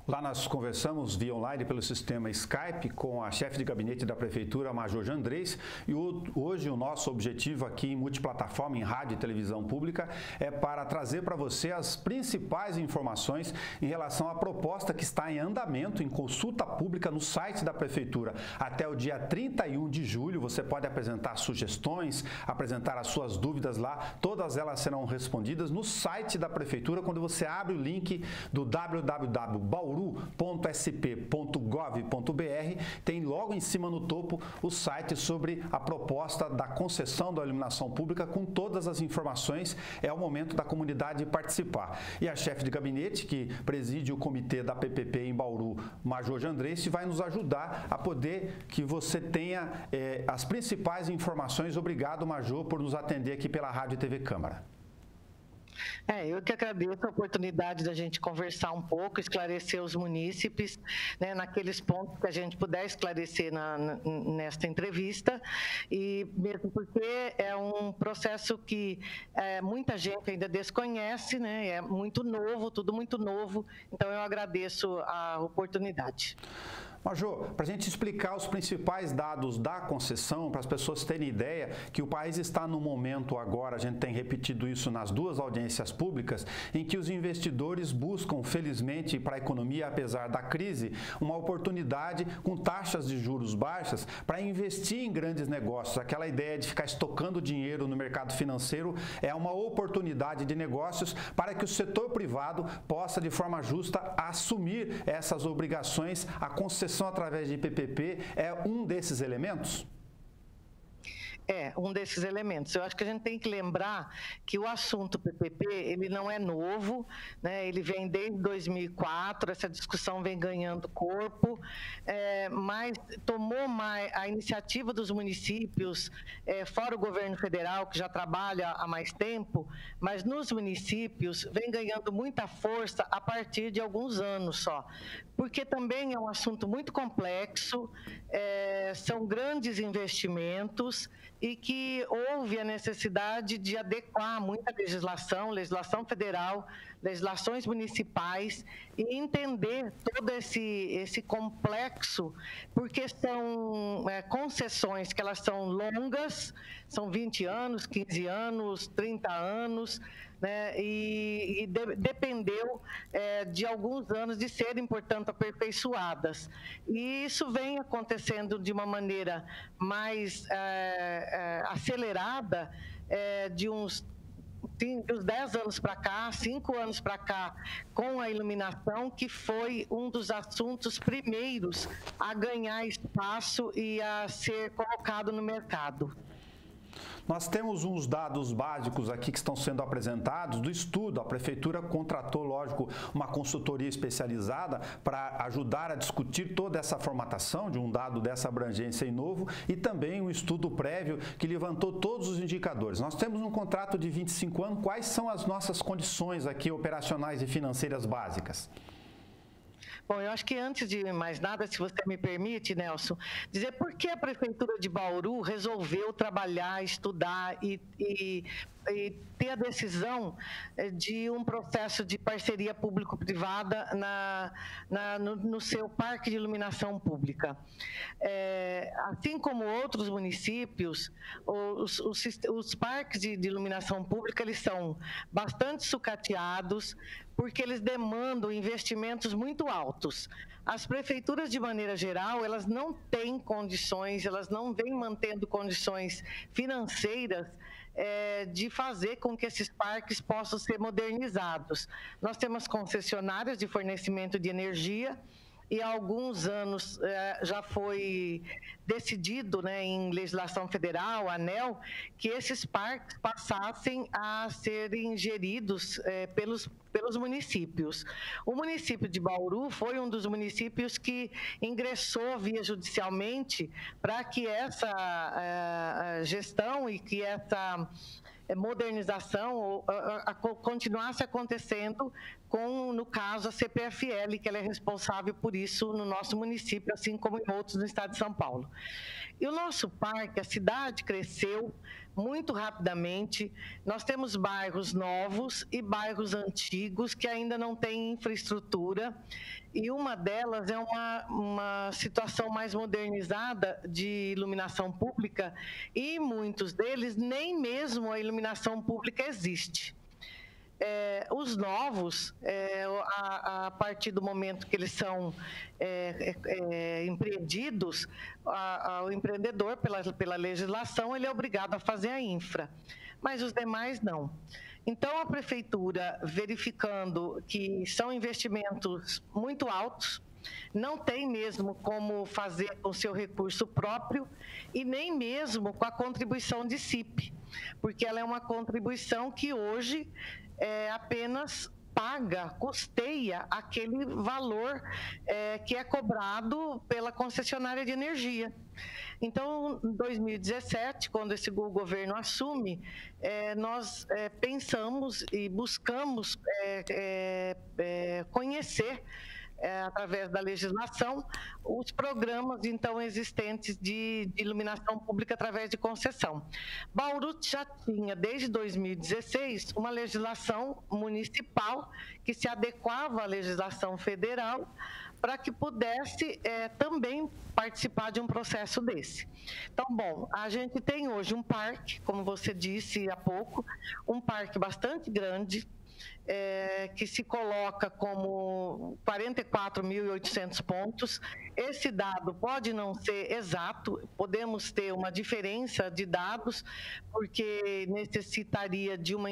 Lá nós conversamos via online pelo sistema Skype com a chefe de gabinete da Prefeitura, Major Jandrés, e hoje o nosso objetivo aqui em multiplataforma, em rádio e televisão pública, é para trazer para você as principais informações em relação à proposta que está em andamento, em consulta pública no site da Prefeitura. Até o dia 31 de julho, você pode apresentar sugestões, apresentar as suas dúvidas lá, todas elas serão respondidas no site da Prefeitura, quando você abre o link do www.bauru.sp.gov.br, tem logo em cima no topo o site sobre a proposta da concessão da iluminação pública com todas as informações. É o momento da comunidade participar. E a chefe de gabinete, que preside o comitê da PPP em Bauru, Major Jandrés, vai nos ajudar a poder que você tenha as principais informações. Obrigado, Major, por nos atender aqui pela Rádio e TV Câmara. Eu que agradeço a oportunidade da gente conversar um pouco, esclarecer os munícipes, né, naqueles pontos que a gente puder esclarecer nesta entrevista, e mesmo porque é um processo que muita gente ainda desconhece, né, é muito novo, tudo muito novo, então eu agradeço a oportunidade. Major, para a gente explicar os principais dados da concessão, para as pessoas terem ideia que o país está no momento agora, a gente tem repetido isso nas duas audiências públicas, em que os investidores buscam, felizmente, para a economia, apesar da crise, uma oportunidade com taxas de juros baixas para investir em grandes negócios. Aquela ideia de ficar estocando dinheiro no mercado financeiro é uma oportunidade de negócios para que o setor privado possa, de forma justa, assumir essas obrigações. A concessão através de PPP é um desses elementos? É um desses elementos. Eu acho que a gente tem que lembrar que o assunto PPP, ele não é novo, né? Ele vem desde 2004, essa discussão vem ganhando corpo, mas tomou a iniciativa dos municípios, fora o governo federal, que já trabalha há mais tempo, mas nos municípios vem ganhando muita força a partir de alguns anos só, porque também é um assunto muito complexo, são grandes investimentos, e que houve a necessidade de adequar muita legislação federal, legislações municipais, e entender todo esse complexo, porque são concessões que elas são longas, são 20 anos, 15 anos, 30 anos, né, e dependeu de alguns anos de serem, portanto, aperfeiçoadas. E isso vem acontecendo de uma maneira mais acelerada, de uns 10 anos para cá, 5 anos para cá, com a iluminação, que foi um dos assuntos primeiros a ganhar espaço e a ser colocado no mercado. Nós temos uns dados básicos aqui que estão sendo apresentados do estudo. A Prefeitura contratou, lógico, uma consultoria especializada para ajudar a discutir toda essa formatação de um dado dessa abrangência em novo, e também um estudo prévio que levantou todos os indicadores. Nós temos um contrato de 25 anos. Quais são as nossas condições aqui operacionais e financeiras básicas? Bom, eu acho que antes de mais nada, se você me permite, Nelson, dizer por que a Prefeitura de Bauru resolveu trabalhar, estudar e ter a decisão de um processo de parceria público-privada no seu parque de iluminação pública. Assim como outros municípios, os parques de iluminação pública, eles são bastante sucateados, porque eles demandam investimentos muito altos. As prefeituras, de maneira geral, elas não têm condições, elas não vêm mantendo condições financeiras de fazer com que esses parques possam ser modernizados. Nós temos concessionárias de fornecimento de energia, e há alguns anos já foi decidido, né, em legislação federal, ANEEL, que esses parques passassem a serem geridos pelos municípios. O município de Bauru foi um dos municípios que ingressou via judicialmente para que essa gestão e que essa modernização continuasse acontecendo no caso, a CPFL, que ela é responsável por isso no nosso município, assim como em outros no estado de São Paulo. E o nosso parque, a cidade cresceu muito rapidamente. Nós temos bairros novos e bairros antigos que ainda não têm infraestrutura. E uma delas é uma situação mais modernizada de iluminação pública, e muitos deles nem mesmo a iluminação pública existe. Os novos, a partir do momento que eles são empreendidos, o empreendedor, pela legislação, ele é obrigado a fazer a infra, mas os demais não. Então, a prefeitura, verificando que são investimentos muito altos, não tem mesmo como fazer com seu recurso próprio e nem mesmo com a contribuição de CIP, porque ela é uma contribuição que hoje apenas custeia aquele valor que é cobrado pela concessionária de energia. Então, em 2017, quando esse governo assume, nós pensamos e buscamos conhecer, através da legislação, os programas, então, existentes de iluminação pública através de concessão. Bauru já tinha, desde 2016, uma legislação municipal que se adequava à legislação federal para que pudesse também participar de um processo desse. Então, bom, a gente tem hoje um parque, como você disse há pouco, um parque bastante grande, que se coloca como 44.800 pontos. Esse dado pode não ser exato, podemos ter uma diferença de dados, porque necessitaria de uma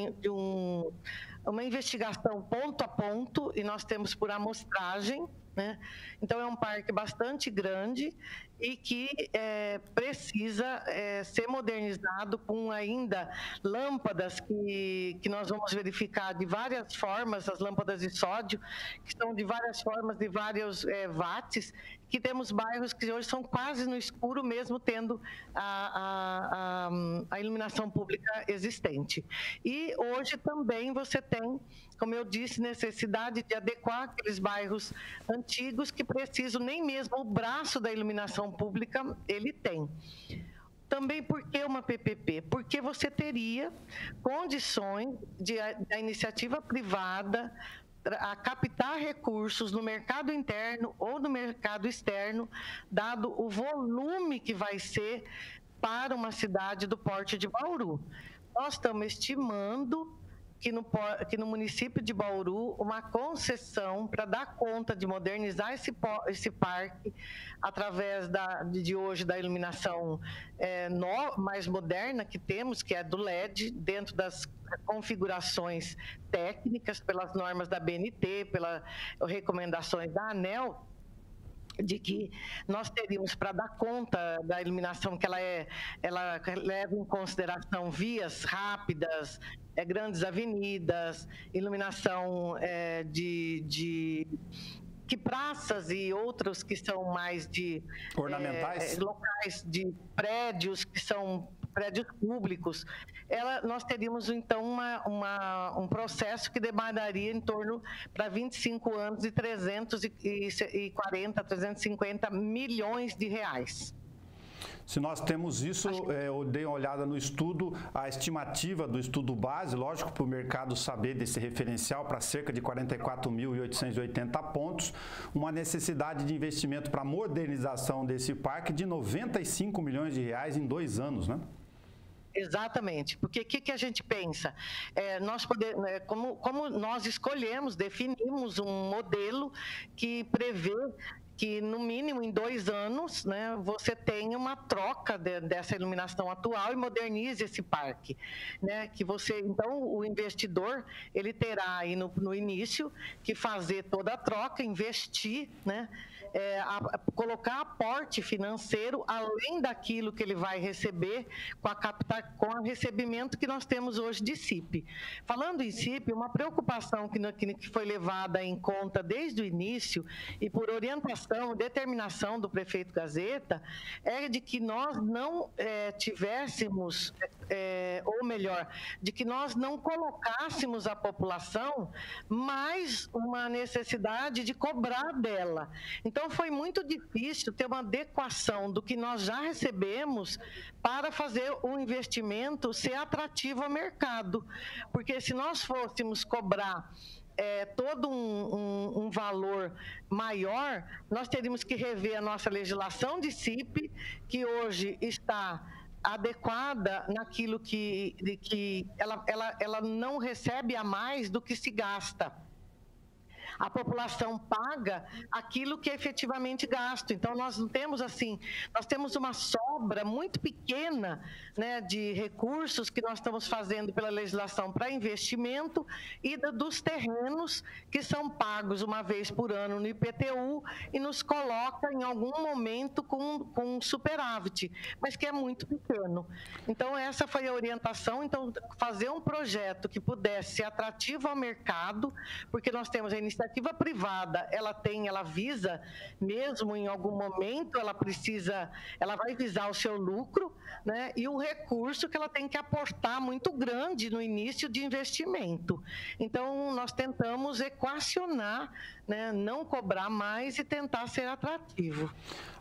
investigação ponto a ponto, e nós temos por amostragem, né? Então, é um parque bastante grande e que precisa ser modernizado com ainda lâmpadas que nós vamos verificar de várias formas, as lâmpadas de sódio, que são de várias formas, de vários watts, que temos bairros que hoje são quase no escuro, mesmo tendo a iluminação pública existente. E hoje também você tem, como eu disse, necessidade de adequar aqueles bairros antigos que precisam, nem mesmo o braço da iluminação pública ele tem. Também por que uma PPP? Porque você teria condições da iniciativa privada a captar recursos no mercado interno ou no mercado externo, dado o volume que vai ser para uma cidade do porte de Bauru. Nós estamos estimando que no município de Bauru, uma concessão para dar conta de modernizar esse parque, através de hoje da iluminação mais moderna que temos, que é do LED, dentro das configurações técnicas, pelas normas da BNT, pelas recomendações da ANEEL, de que nós teríamos, para dar conta da iluminação, que ela leva em consideração vias rápidas, grandes avenidas, iluminação que praças e outros que são mais de ornamentais, locais de prédios que são prédios públicos, nós teríamos, então, um processo que demandaria em torno, para 25 anos, de 340, 350 milhões de reais. Se nós temos isso, eu dei uma olhada no estudo, a estimativa do estudo base, lógico, para o mercado saber desse referencial, para cerca de 44.880 pontos, uma necessidade de investimento para a modernização desse parque de 95 milhões de reais em 2 anos, né? Exatamente, porque o que a gente pensa? Como nós definimos um modelo que prevê que, no mínimo, em 2 anos, né, você tenha uma troca dessa iluminação atual e modernize esse parque, né? Então, o investidor, ele terá aí no início que fazer toda a troca, investir, né? Colocar aporte financeiro além daquilo que ele vai receber com o recebimento que nós temos hoje de CIP. Falando em CIP, uma preocupação que foi levada em conta desde o início e por orientação, determinação do prefeito Gazeta, é de que nós não tivéssemos ou melhor, de que nós não colocássemos a população mais uma necessidade de cobrar dela. Então, foi muito difícil ter uma adequação do que nós já recebemos para fazer o investimento ser atrativo ao mercado. Porque se nós fôssemos cobrar todo um valor maior, nós teríamos que rever a nossa legislação de CIP, que hoje está adequada naquilo que ela não recebe a mais do que se gasta. A população paga aquilo que é efetivamente gasto. Então, nós não temos assim, nós temos uma sobra muito pequena, né, de recursos que nós estamos fazendo pela legislação para investimento e dos terrenos que são pagos uma vez por ano no IPTU e nos coloca em algum momento com superávit, mas que é muito pequeno. Então, essa foi a orientação. Então, fazer um projeto que pudesse ser atrativo ao mercado, porque nós temos a iniciativa privada, ela visa, mesmo em algum momento, ela vai visar o seu lucro, né? E um recurso que ela tem que aportar muito grande no início de investimento. Então, nós tentamos equacionar, né? Não cobrar mais e tentar ser atrativo.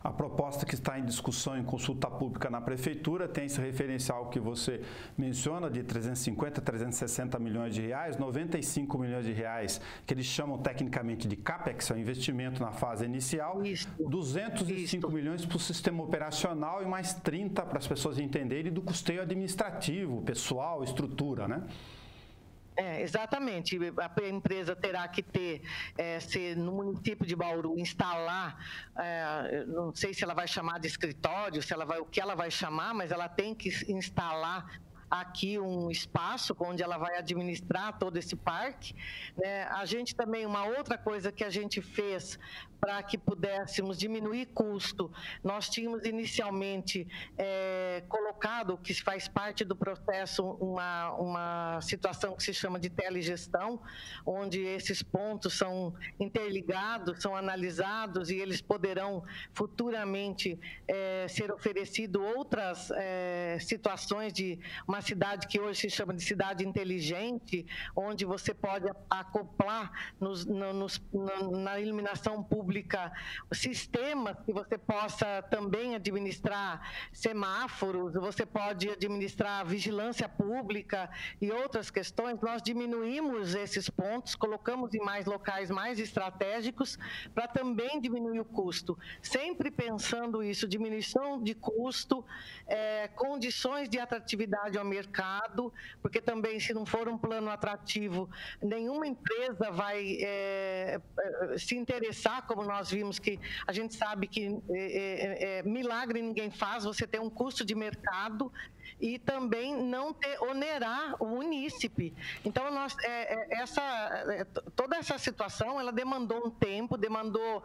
A proposta que está em discussão em consulta pública na Prefeitura tem esse referencial que você menciona de 350, 360 milhões de reais, 95 milhões de reais, que eles chamam tecnicamente de CAPEX, é o investimento na fase inicial, 205 milhões para o sistema operacional e mais 30 para as pessoas entenderem do custeio administrativo, pessoal, estrutura, né? Exatamente. A empresa terá que se no município de Bauru instalar, não sei se ela vai chamar de escritório, o que ela vai chamar, mas ela tem que instalar aqui um espaço onde ela vai administrar todo esse parque, né? A gente também, uma outra coisa que a gente fez para que pudéssemos diminuir custo, nós tínhamos inicialmente colocado, que faz parte do processo, uma situação que se chama de telegestão, onde esses pontos são interligados, são analisados e eles poderão futuramente ser oferecido outras situações de uma cidade que hoje se chama de cidade inteligente, onde você pode acoplar na iluminação pública sistemas que você possa também administrar semáforos, você pode administrar vigilância pública e outras questões. Nós diminuímos esses pontos, colocamos em mais locais mais estratégicos para também diminuir o custo. Sempre pensando isso, diminuição de custo, condições de atratividade ao mercado, porque também, se não for um plano atrativo, nenhuma empresa vai se interessar, como nós vimos, que a gente sabe que milagre ninguém faz, você tem um custo de mercado e também não onerar o munícipe. Então, toda essa situação, ela demandou um tempo, demandou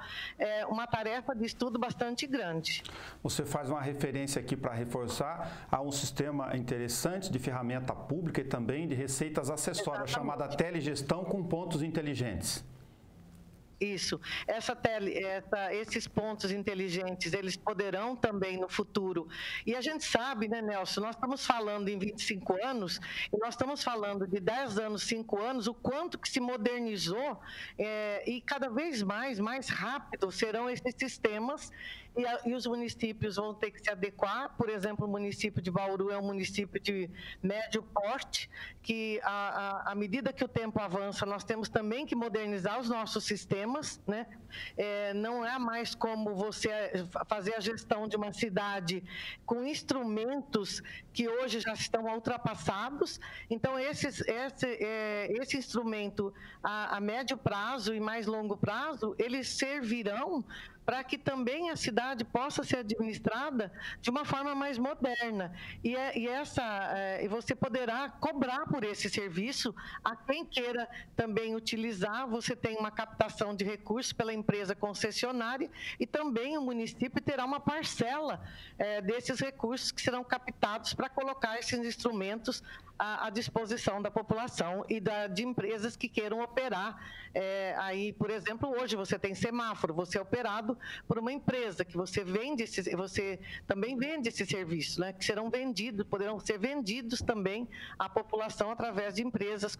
uma tarefa de estudo bastante grande. Você faz uma referência aqui para reforçar a um sistema interessante de ferramenta pública e também de receitas acessórias, chamada telegestão com pontos inteligentes. Isso. Esses pontos inteligentes, eles poderão também no futuro. E a gente sabe, né, Nelson, nós estamos falando em 25 anos, e nós estamos falando de 10 anos, 5 anos, o quanto que se modernizou e cada vez mais rápido serão esses sistemas. E os municípios vão ter que se adequar. Por exemplo, o município de Bauru é um município de médio porte, que à medida que o tempo avança, nós temos também que modernizar os nossos sistemas, né? Não é mais como você fazer a gestão de uma cidade com instrumentos que hoje já estão ultrapassados. Então, esse instrumento a médio prazo e mais longo prazo, eles servirão para que também a cidade possa ser administrada de uma forma mais moderna. E você poderá cobrar por esse serviço a quem queira também utilizar. Você tem uma captação de recursos pela empresa concessionária e também o município terá uma parcela desses recursos que serão captados para colocar esses instrumentos à disposição da população e de empresas que queiram operar. Aí, por exemplo, hoje você tem semáforo, você é operado licitado por uma empresa, que você também vende esse serviço, né? Que serão vendidos, poderão ser vendidos também à população através de empresas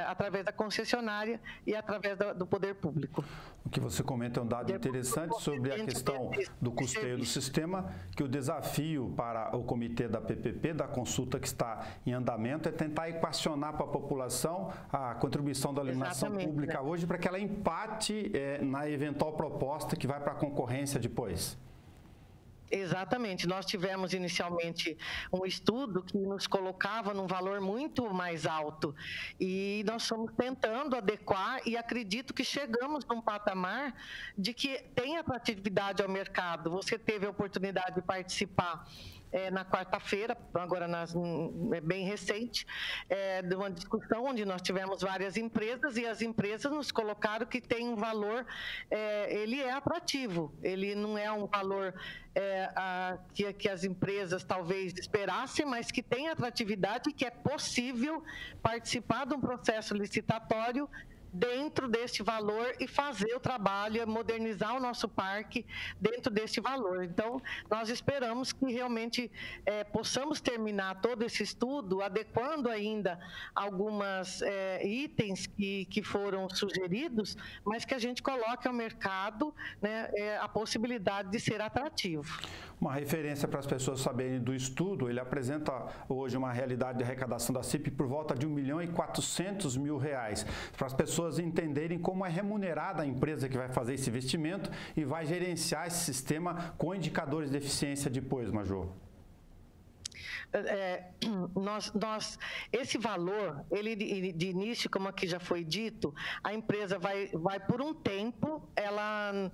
através da concessionária e através do poder público. O que você comenta é um dado interessante sobre a questão do custeio do sistema, que o desafio para o comitê da PPP, da consulta que está em andamento, é tentar equacionar para a população a contribuição da iluminação pública hoje, para que ela empate na eventual proposta que vai para a concorrência depois. Exatamente. Nós tivemos inicialmente um estudo que nos colocava num valor muito mais alto e nós fomos tentando adequar e acredito que chegamos num patamar de que tem atratividade ao mercado. Você teve a oportunidade de participar na quarta-feira, agora bem recente, de uma discussão onde nós tivemos várias empresas e as empresas nos colocaram que tem um valor, ele é atrativo, ele não é um valor que as empresas talvez esperassem, mas que tem atratividade e que é possível participar de um processo licitatório dentro deste valor e fazer o trabalho, modernizar o nosso parque dentro deste valor. Então, nós esperamos que realmente possamos terminar todo esse estudo, adequando ainda algumas itens que foram sugeridos, mas que a gente coloque ao mercado, né, a possibilidade de ser atrativo. Uma referência para as pessoas saberem do estudo, ele apresenta hoje uma realidade de arrecadação da CIP por volta de R$1.400.000, para as pessoas entenderem como é remunerada a empresa que vai fazer esse investimento e vai gerenciar esse sistema com indicadores de eficiência depois, Major. Esse valor, ele de início, como aqui já foi dito, a empresa vai por um tempo, ela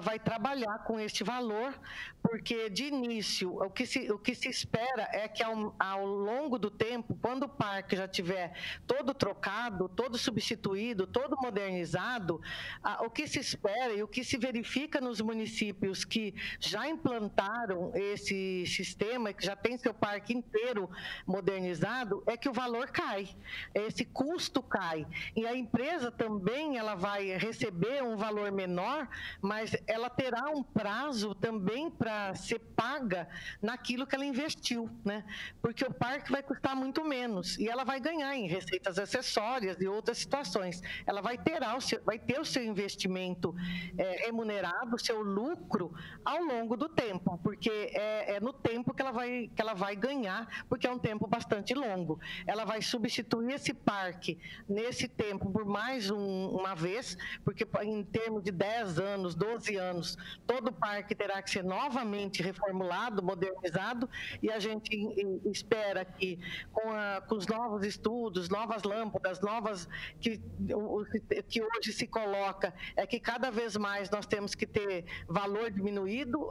vai trabalhar com este valor, porque de início, o que se espera é que ao longo do tempo, quando o parque já estiver todo trocado, todo substituído, todo modernizado, o que se espera e o que se verifica nos municípios que já implantaram esse sistema, que já tem seu parque inteiro modernizado, é que o valor cai, esse custo cai. E a empresa também ela vai receber um valor menor, mas ela terá um prazo também para ser paga naquilo que ela investiu, né? Porque o parque vai custar muito menos e ela vai ganhar em receitas acessórias e outras situações. Ela vai ter o seu investimento remunerado, o seu lucro ao longo do tempo, porque é no tempo que ela vai ganhar, porque é um tempo bastante longo. Ela vai substituir esse parque nesse tempo por mais uma vez, porque em termos de 10 anos, 12 anos, todo o parque terá que ser novamente reformulado, modernizado, e a gente espera que com os novos estudos, novas lâmpadas, que hoje se coloca, é que cada vez mais nós temos que ter valor diminuído,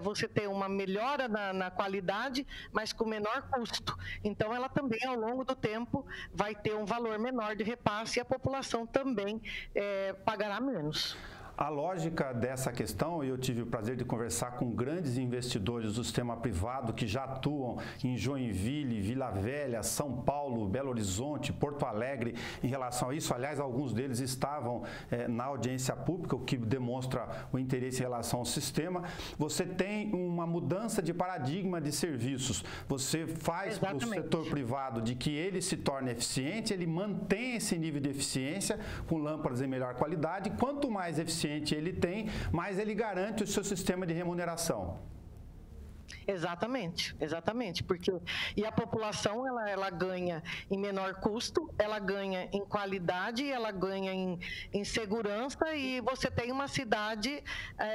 você ter uma melhora na qualidade, mas com menor custo. Então, ela também, ao longo do tempo, vai ter um valor menor de repasse e a população também pagará menos. A lógica dessa questão, eu tive o prazer de conversar com grandes investidores do sistema privado que já atuam em Joinville, Vila Velha, São Paulo, Belo Horizonte, Porto Alegre, em relação a isso. Aliás, alguns deles estavam na audiência pública, o que demonstra o interesse em relação ao sistema. Você tem uma mudança de paradigma de serviços. Você faz para o setor privado de que ele se torne eficiente, ele mantém esse nível de eficiência com lâmpadas em melhor qualidade. Quanto mais eficiente ele tem, mais ele garante o seu sistema de remuneração. Exatamente, porque a população ela ganha em menor custo, ela ganha em qualidade, ela ganha em segurança e você tem uma cidade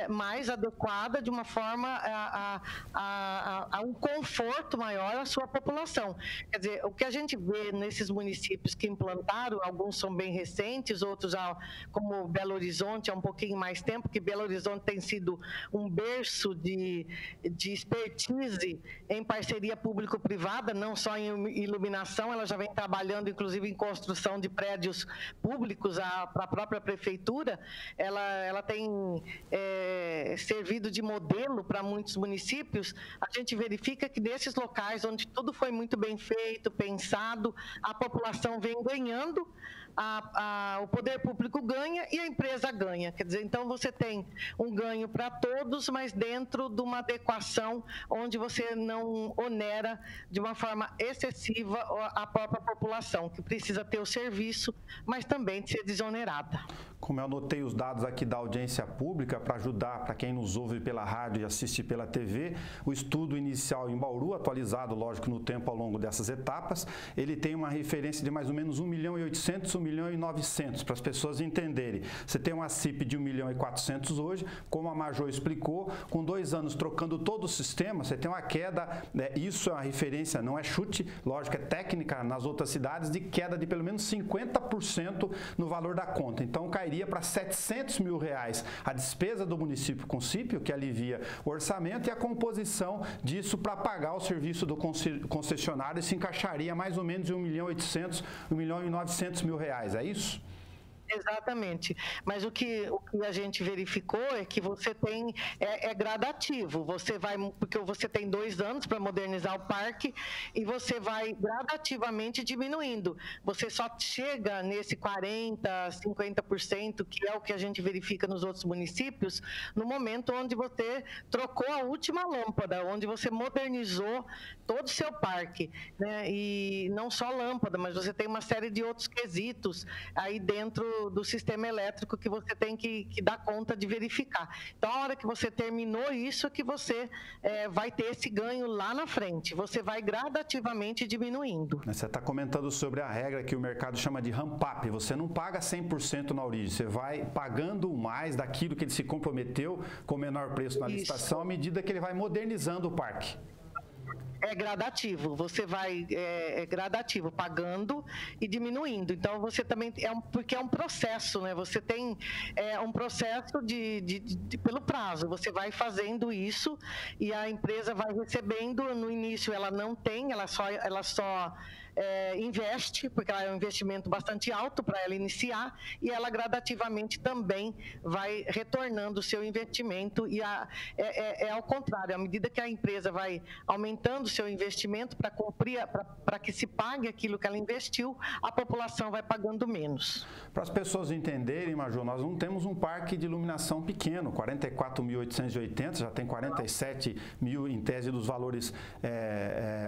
mais adequada de uma forma a um conforto maior à sua população. Quer dizer, o que a gente vê nesses municípios que implantaram, alguns são bem recentes, outros como Belo Horizonte há um pouquinho mais tempo, que Belo Horizonte tem sido um berço de expertise em parceria público-privada, não só em iluminação, ela já vem trabalhando, inclusive, em construção de prédios públicos para a própria prefeitura. Ela tem servido de modelo para muitos municípios. A gente verifica que nesses locais onde tudo foi muito bem feito, pensado, a população vem ganhando o poder público ganha e a empresa ganha. Quer dizer, então você tem um ganho para todos, mas dentro de uma adequação onde você não onera de uma forma excessiva a própria população, que precisa ter o serviço, mas também de ser desonerada. Como eu anotei os dados aqui da audiência pública para ajudar para quem nos ouve pela rádio e assiste pela TV, o estudo inicial em Bauru, atualizado, lógico, no tempo ao longo dessas etapas, ele tem uma referência de mais ou menos 1.800.000, 1.900.000, para as pessoas entenderem. Você tem uma CIP de 1.400.000 hoje, como a Major explicou, com 2 anos trocando todo o sistema, você tem uma queda, isso é uma referência, não é chute, lógico, é técnica nas outras cidades, de queda de pelo menos 50% no valor da conta. Então, cairia para R$700 mil a despesa do município com CIP, que alivia o orçamento, e a composição disso para pagar o serviço do concessionário se encaixaria mais ou menos em 1.800.000, 1.900.000, é isso? Exatamente, mas o que a gente verificou é que você tem, é gradativo, você vai, porque você tem 2 anos para modernizar o parque e você vai gradativamente diminuindo, você só chega nesse 40%, 50%, que é o que a gente verifica nos outros municípios, no momento onde você trocou a última lâmpada, onde você modernizou todo o seu parque, né? E não só lâmpada, mas você tem uma série de outros quesitos aí dentro do sistema elétrico que você tem que dar conta de verificar. Então, a hora que você terminou isso, é que você vai ter esse ganho lá na frente. Você vai gradativamente diminuindo. Você está comentando sobre a regra que o mercado chama de ramp-up. Você não paga 100% na origem, você vai pagando mais daquilo que ele se comprometeu com menor preço na licitação à medida que ele vai modernizando o parque. É gradativo, você vai gradativo, pagando e diminuindo. Então, você também, porque é um processo, né? Você tem um processo pelo prazo, você vai fazendo isso e a empresa vai recebendo. No início ela não tem, ela só investe, porque ela é um investimento bastante alto para ela iniciar, e ela gradativamente também vai retornando o seu investimento, e ao contrário, à medida que a empresa vai aumentando o seu investimento para cumprir, para que se pague aquilo que ela investiu, a população vai pagando menos. Para as pessoas entenderem, Major, nós não temos um parque de iluminação pequeno, 44.880, já tem 47 mil em tese dos valores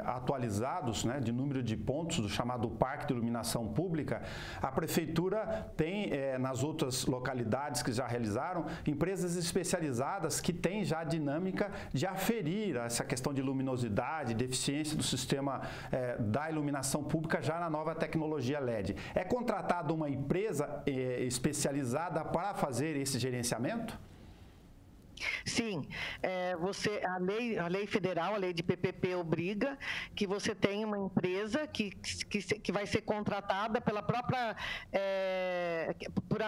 atualizados, né, de número de pontos do chamado Parque de Iluminação Pública. A Prefeitura tem, nas outras localidades que já realizaram, empresas especializadas que têm já a dinâmica de aferir essa questão de luminosidade, de eficiência do sistema da iluminação pública já na nova tecnologia LED. É contratada uma empresa especializada para fazer esse gerenciamento? Sim, a lei federal, a lei de PPP obriga que você tenha uma empresa que vai ser contratada pela própria,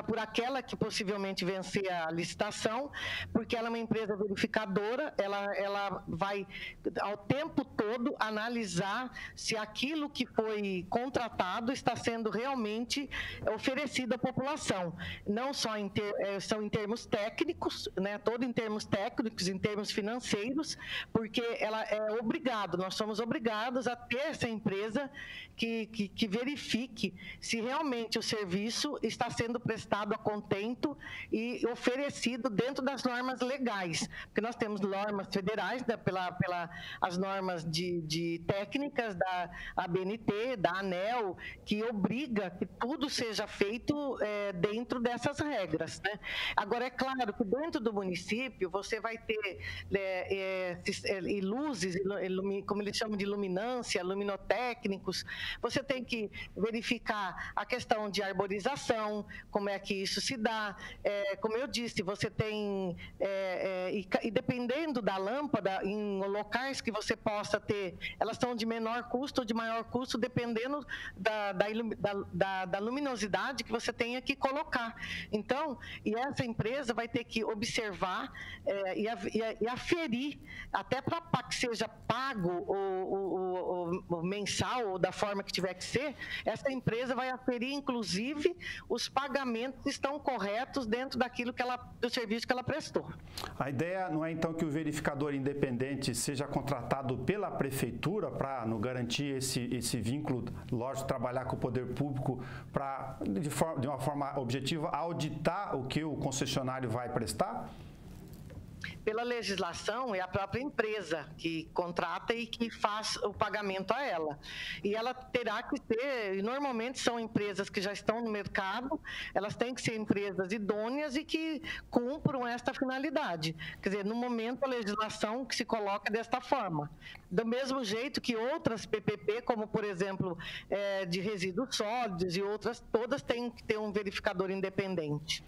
por aquela que possivelmente vencer a licitação, porque ela é uma empresa verificadora, ela vai ao tempo todo analisar se aquilo que foi contratado está sendo realmente oferecido à população, não só são em termos técnicos, né, todo em termos técnicos, em termos financeiros, porque ela é obrigado, nós somos obrigados a ter essa empresa que verifique se realmente o serviço está sendo prestado a contento e oferecido dentro das normas legais, porque nós temos normas federais, né, as normas de técnicas da ABNT, da ANEEL, que obriga que tudo seja feito dentro dessas regras, né? Agora, é claro que dentro do município você vai ter luzes, como eles chamam de luminância, luminotécnicos, você tem que verificar a questão de arborização, como é que isso se dá, como eu disse, você tem, e dependendo da lâmpada, em locais que você possa ter, elas estão de menor custo ou de maior custo, dependendo da luminosidade que você tenha que colocar. Então, e essa empresa vai ter que observar e aferir, até para que seja pago ou mensal, ou da forma que tiver que ser, essa empresa vai aferir, inclusive, os pagamentos que estão corretos dentro daquilo do serviço que ela prestou. A ideia não é, então, que o verificador independente seja contratado pela prefeitura para garantir esse vínculo, lógico, trabalhar com o poder público para, de uma forma objetiva, auditar o que o concessionário vai prestar? Pela legislação, é a própria empresa que contrata e que faz o pagamento a ela. E ela terá que ter, e normalmente são empresas que já estão no mercado, elas têm que ser empresas idôneas e que cumpram esta finalidade. Quer dizer, no momento, a legislação que se coloca desta forma. Do mesmo jeito que outras PPP, como, por exemplo, de resíduos sólidos e outras, todas têm que ter um verificador independente.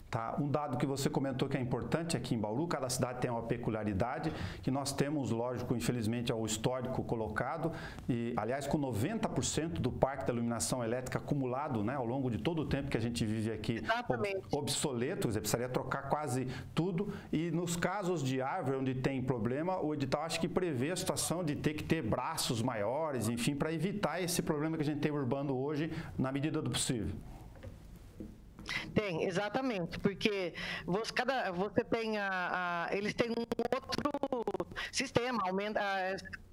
Tá. Um dado que você comentou que é importante aqui em Bauru, cada cidade tem uma peculiaridade, que nós temos, lógico, infelizmente, o histórico colocado, e, aliás, com 90% do parque da iluminação elétrica acumulado, né, ao longo de todo o tempo que a gente vive aqui, obsoleto, você precisaria trocar quase tudo, e nos casos de árvore onde tem problema, o edital acho que prevê a situação de ter que ter braços maiores, enfim, para evitar esse problema que a gente tem urbano hoje, na medida do possível. Tem, exatamente, porque você tem eles têm um outro sistema,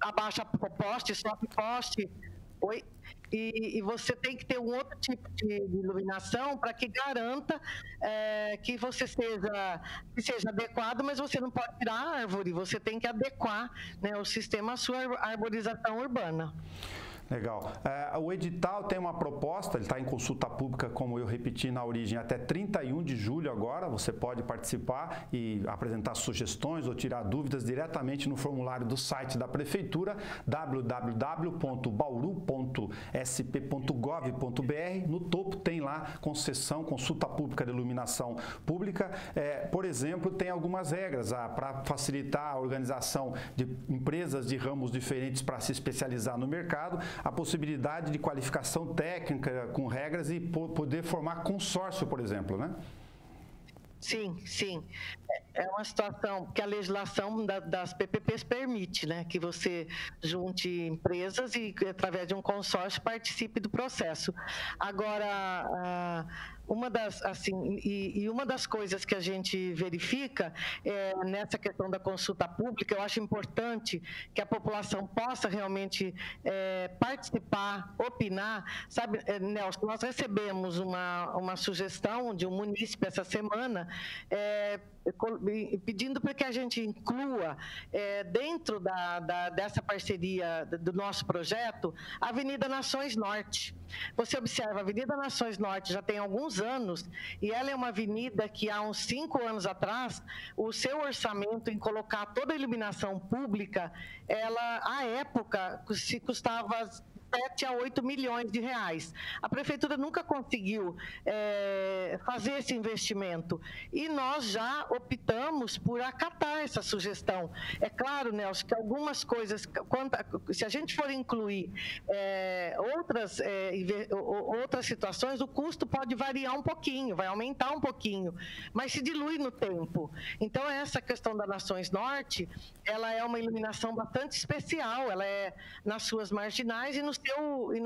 abaixa poste, sobe poste, e você tem que ter um outro tipo de iluminação para que garanta que seja adequado, mas você não pode tirar a árvore, você tem que adequar, né, o sistema à sua arborização urbana. Legal. O edital tem uma proposta, ele está em consulta pública, como eu repeti na origem, até 31 de julho agora. Você pode participar e apresentar sugestões ou tirar dúvidas diretamente no formulário do site da Prefeitura, www.bauru.sp.gov.br. No topo tem lá concessão, consulta pública de iluminação pública. Por exemplo, tem algumas regras para facilitar a organização de empresas de ramos diferentes para se especializar no mercado, a possibilidade de qualificação técnica com regras e poder formar consórcio, por exemplo, né? Sim, sim. É uma situação que a legislação das PPPs permite, né? Que você junte empresas e, através de um consórcio, participe do processo. Agora, uma das coisas que a gente verifica nessa questão da consulta pública, eu acho importante que a população possa realmente participar, opinar. Sabe, Nelson, nós recebemos uma sugestão de um munícipe essa semana, pedindo para que a gente inclua dentro dessa parceria do nosso projeto a Avenida Nações Norte. Você observa, a Avenida Nações Norte já tem alguns anos e ela é uma avenida que há uns 5 anos atrás, o seu orçamento em colocar toda a iluminação pública, ela, à época, se custava 7 a 8 milhões de reais. A Prefeitura nunca conseguiu fazer esse investimento e nós já optamos por acatar essa sugestão. É claro, Nelson, que algumas coisas, se a gente for incluir outras situações, o custo pode variar um pouquinho, vai aumentar um pouquinho, mas se dilui no tempo. Então, essa questão da Nações Norte, ela é uma iluminação bastante especial, ela é nas suas marginais e no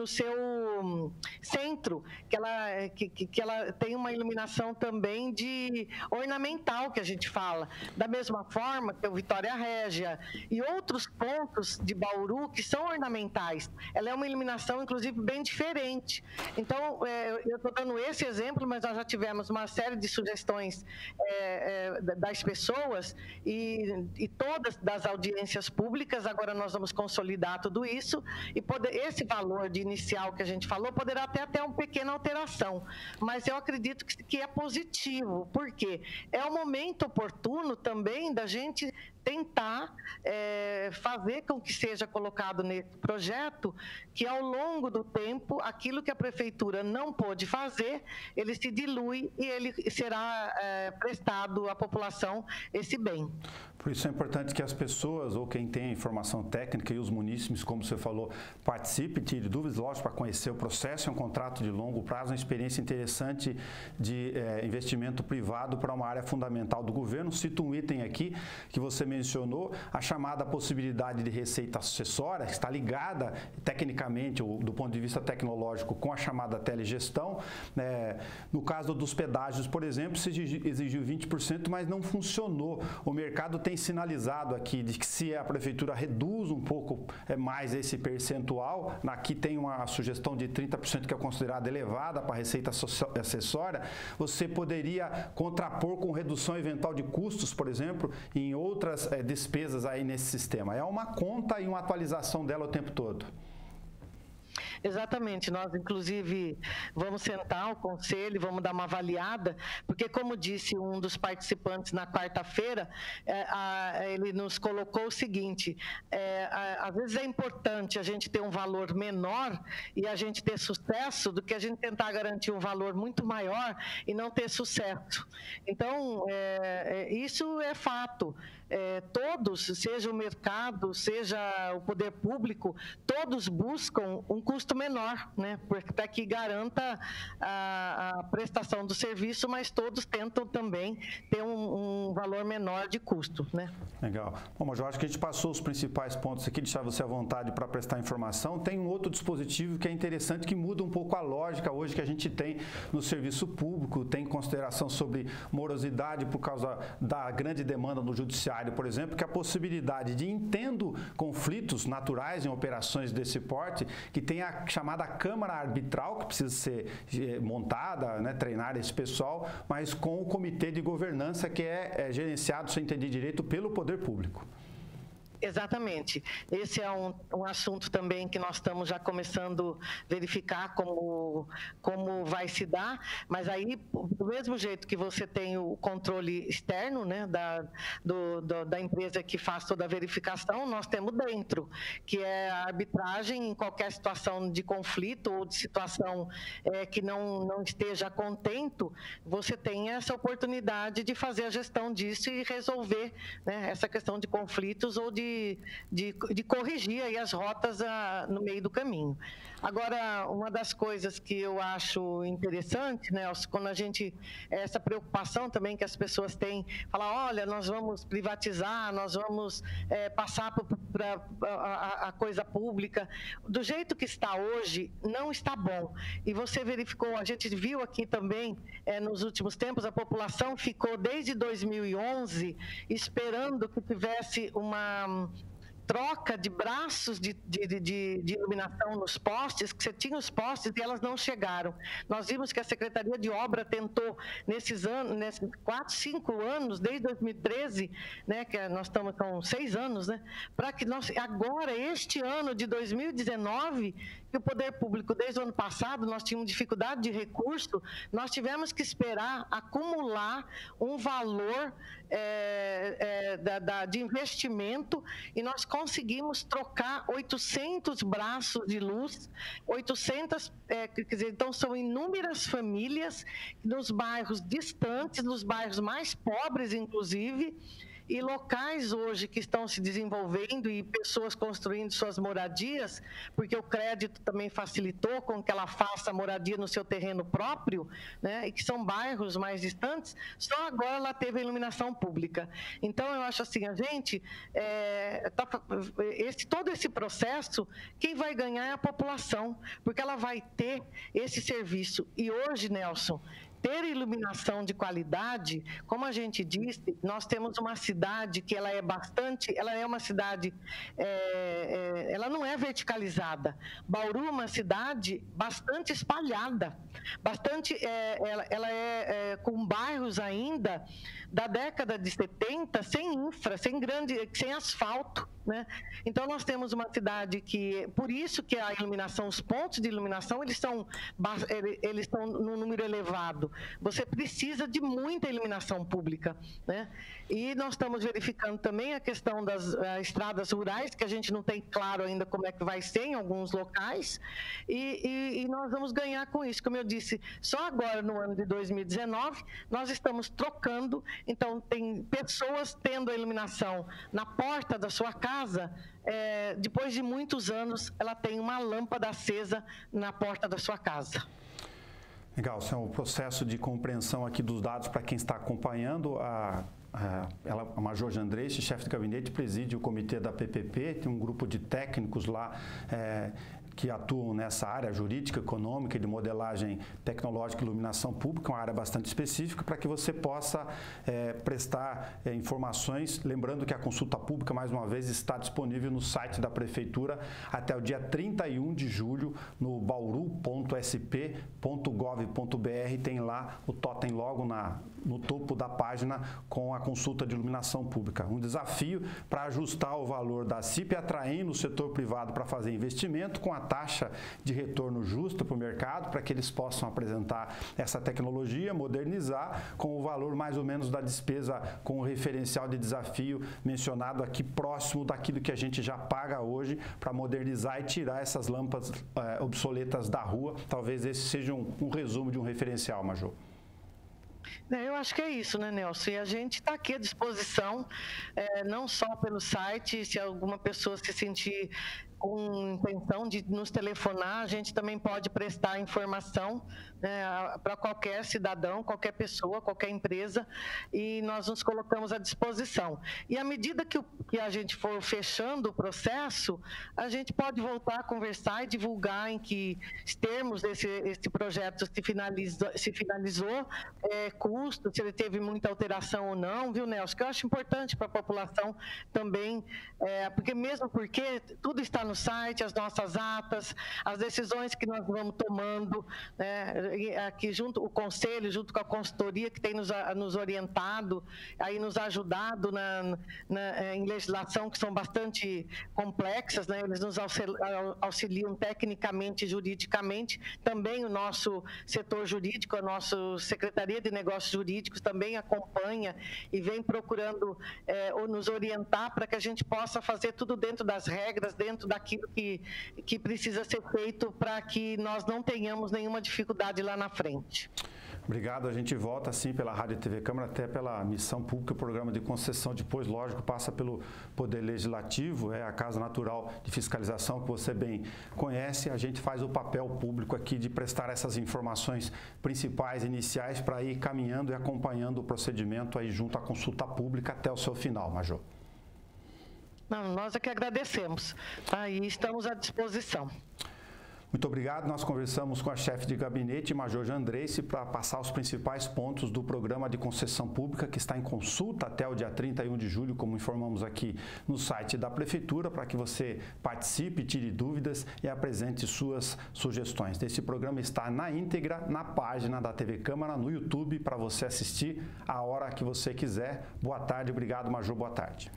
seu centro, que ela tem uma iluminação também de ornamental, que a gente fala. Da mesma forma que o Vitória Régia e outros pontos de Bauru que são ornamentais. Ela é uma iluminação, inclusive, bem diferente. Então, eu estou dando esse exemplo, mas nós já tivemos uma série de sugestões das pessoas e todas das audiências públicas. Agora nós vamos consolidar tudo isso e esse valor de inicial que a gente falou poderá ter uma pequena alteração, mas eu acredito que é positivo, porque é o momento oportuno também da gente tentar fazer com que seja colocado nesse projeto que, ao longo do tempo, aquilo que a Prefeitura não pôde fazer, ele se dilui e ele será prestado à população esse bem. Por isso é importante que as pessoas, ou quem tem informação técnica, e os munícipes, como você falou, participe, tire dúvidas, lógico, para conhecer o processo. É um contrato de longo prazo, uma experiência interessante de investimento privado para uma área fundamental do governo. Cito um item aqui que você mencionou, a chamada possibilidade de receita acessória, que está ligada tecnicamente, do ponto de vista tecnológico, com a chamada telegestão. No caso dos pedágios, por exemplo, se exigiu 20%, mas não funcionou. O mercado tem sinalizado aqui de que se a prefeitura reduz um pouco mais esse percentual, aqui tem uma sugestão de 30% que é considerada elevada para a receita acessória, você poderia contrapor com redução eventual de custos, por exemplo, em outras despesas aí nesse sistema. É uma conta e uma atualização dela o tempo todo. Exatamente, nós inclusive vamos sentar o conselho, vamos dar uma avaliada, porque como disse um dos participantes na quarta-feira, ele nos colocou o seguinte, às vezes é importante a gente ter um valor menor e a gente ter sucesso do que a gente tentar garantir um valor muito maior e não ter sucesso. Então, isso é fato. Todos, seja o mercado, seja o poder público, todos buscam um custo menor, né, para que garanta a prestação do serviço, mas todos tentam também ter um valor menor de custo, né? Legal. Bom, mas eu acho que a gente passou os principais pontos aqui, deixar você à vontade para prestar informação. Tem um outro dispositivo que é interessante, que muda um pouco a lógica hoje que a gente tem no serviço público, tem consideração sobre morosidade por causa da grande demanda no judiciário, por exemplo, que a possibilidade de, entendo conflitos naturais em operações desse porte, que tem a chamada Câmara Arbitral, que precisa ser montada, né, treinar esse pessoal, mas com o Comitê de Governança, que é gerenciado, se eu entendi direito, pelo Poder Público. Exatamente. Esse é um assunto também que nós estamos já começando a verificar como vai se dar, mas aí, do mesmo jeito que você tem o controle externo, né, da empresa que faz toda a verificação, nós temos dentro, que é a arbitragem em qualquer situação de conflito ou de situação que não esteja contento, você tem essa oportunidade de fazer a gestão disso e resolver, né, essa questão de conflitos ou de corrigir aí as rotas no meio do caminho. Agora, uma das coisas que eu acho interessante, Nelson, quando a gente, essa preocupação também que as pessoas têm, falar, olha, nós vamos privatizar, nós vamos passar para a coisa pública, do jeito que está hoje, não está bom. E você verificou, a gente viu aqui também, nos últimos tempos, a população ficou desde 2011 esperando que tivesse uma troca de braços de iluminação nos postes, que você tinha os postes e elas não chegaram. Nós vimos que a Secretaria de Obra tentou, nesses 4, 5 anos, desde 2013, né, que nós estamos com 6 anos, né, para que agora, este ano de 2019, que o Poder Público, desde o ano passado, nós tínhamos dificuldade de recurso, nós tivemos que esperar acumular um valor de investimento e nós conseguimos trocar 800 braços de luz, 800, quer dizer, então são inúmeras famílias nos bairros distantes, nos bairros mais pobres, inclusive, e locais hoje que estão se desenvolvendo e pessoas construindo suas moradias, porque o crédito também facilitou com que ela faça a moradia no seu terreno próprio, né, e que são bairros mais distantes, só agora ela teve a iluminação pública. Então, eu acho assim, a gente, todo esse processo, quem vai ganhar é a população, porque ela vai ter esse serviço. E hoje, Nelson, ter iluminação de qualidade, como a gente disse, nós temos uma cidade que ela é uma cidade, ela não é verticalizada. Bauru é uma cidade bastante espalhada, ela é com bairros ainda da década de 70, sem infra, sem asfalto, né? Então, nós temos uma cidade que, por isso que a iluminação, os pontos de iluminação, eles estão num número elevado. Você precisa de muita iluminação pública, né? E nós estamos verificando também a questão das estradas rurais, que a gente não tem claro ainda como é que vai ser em alguns locais, e nós vamos ganhar com isso. Como eu disse, só agora, no ano de 2019, nós estamos trocando, então tem pessoas tendo a iluminação na porta da sua casa, depois de muitos anos, ela tem uma lâmpada acesa na porta da sua casa. Legal, o processo de compreensão aqui dos dados para quem está acompanhando a Major Jandreice, chefe de gabinete, preside o comitê da PPP, tem um grupo de técnicos lá que atuam nessa área jurídica, econômica e de modelagem tecnológica e iluminação pública, uma área bastante específica, para que você possa prestar informações. Lembrando que a consulta pública, mais uma vez, está disponível no site da Prefeitura até o dia 31 de julho, no bauru.sp.gov.br. Tem lá o totem logo no topo da página com a consulta de iluminação pública. Um desafio para ajustar o valor da CIP, atraindo o setor privado para fazer investimento com a taxa de retorno justa para o mercado, para que eles possam apresentar essa tecnologia, modernizar com o valor mais ou menos da despesa, com o referencial de desafio mencionado aqui, próximo daquilo que a gente já paga hoje, para modernizar e tirar essas lâmpadas obsoletas da rua. Talvez esse seja um resumo de um referencial, Major. Eu acho que é isso, né, Nelson? E a gente está aqui à disposição, não só pelo site, se alguma pessoa se sentir com intenção de nos telefonar, a gente também pode prestar informação para qualquer cidadão, qualquer pessoa, qualquer empresa, e nós nos colocamos à disposição. E à medida que a gente for fechando o processo, a gente pode voltar a conversar e divulgar em que termos esse projeto se finalizou, custo, se ele teve muita alteração ou não, viu, Nelson? Que eu acho importante para a população também, porque tudo está no site, as nossas atas, as decisões que nós vamos tomando, aqui junto o conselho, junto com a consultoria que tem nos orientado, aí nos ajudado em legislação que são bastante complexas, né? Eles nos auxiliam tecnicamente e juridicamente, também o nosso setor jurídico, a nossa Secretaria de Negócios Jurídicos também acompanha e vem procurando nos orientar para que a gente possa fazer tudo dentro das regras, dentro daquilo que precisa ser feito para que nós não tenhamos nenhuma dificuldade lá na frente. Obrigado. A gente volta, sim, pela Rádio e TV Câmara, até pela missão pública, o programa de concessão. Depois, lógico, passa pelo Poder Legislativo, a Casa Natural de Fiscalização, que você bem conhece. A gente faz o papel público aqui de prestar essas informações principais, iniciais, para ir caminhando e acompanhando o procedimento aí junto à consulta pública até o seu final, Major. Não, nós é que agradecemos, e estamos à disposição. Muito obrigado. Nós conversamos com a chefe de gabinete, Major Jandreice, para passar os principais pontos do programa de concessão pública que está em consulta até o dia 31 de julho, como informamos aqui no site da Prefeitura, para que você participe, tire dúvidas e apresente suas sugestões. Esse programa está na íntegra na página da TV Câmara, no YouTube, para você assistir a hora que você quiser. Boa tarde. Obrigado, Major. Boa tarde.